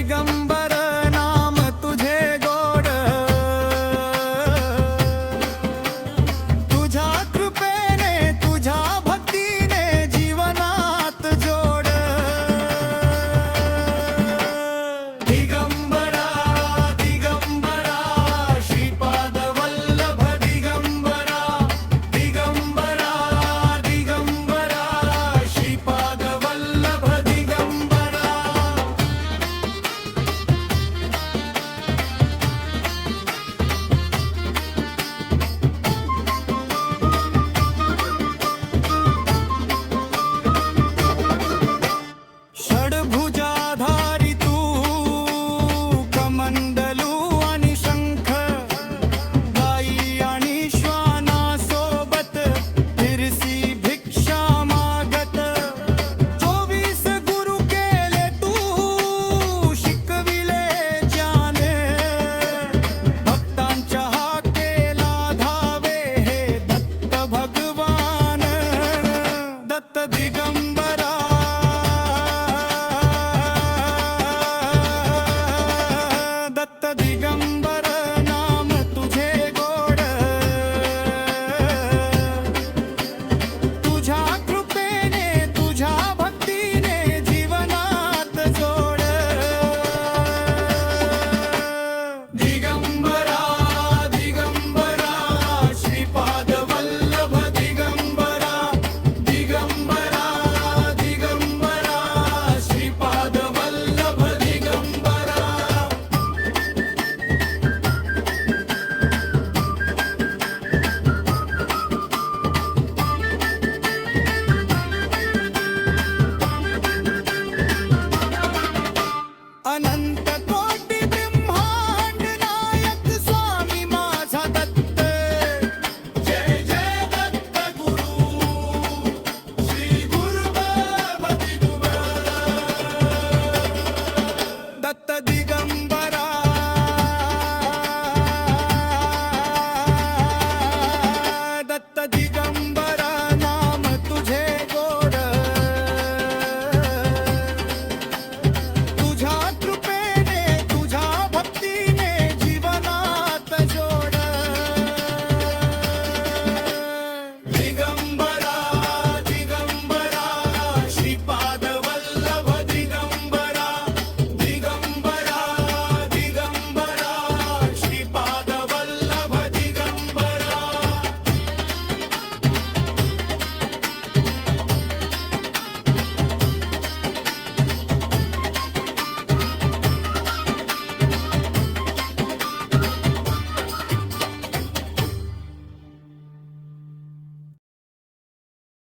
दिगंबर नाम तुझे गोड, तुझ्या कृपेने तुझ्या भक्तीने जीवनात जोड। दिगंबरा दिगंबरा श्रीपाद वल्लभ दिगंबरा, दिगंबरा दिगंबरा श्रीपाद वल्लभ दिगंबरा। षडभुजाधारी तू कमंडलू आणि शंख, गाई आणि श्वानासोबत फिरसी भिक्षा मागत। 24 गुरु केले तू शिकविले ज्याने, भक्तांच्या हाकेला धावे हे दत्त भगवान। दत्त दिगंबरा दत्त दिगंबर नाम तुझे गोड, तुझ्या कृपेने तुझ्या भक्तीने जीवनात जोड। दिगंबरा दिगंबरा श्रीपाद वल्लभ दिगंबरा, दिगंबरा दिगंबरा श्रीपाद वल्लभ दिगंबरा। अनंत कोटी ब्रह्मांड नायक स्वामी माझा दत्त, जय जय दत्त गुरु श्री गुरुदेव दिगंबर। दत्त दिगंबर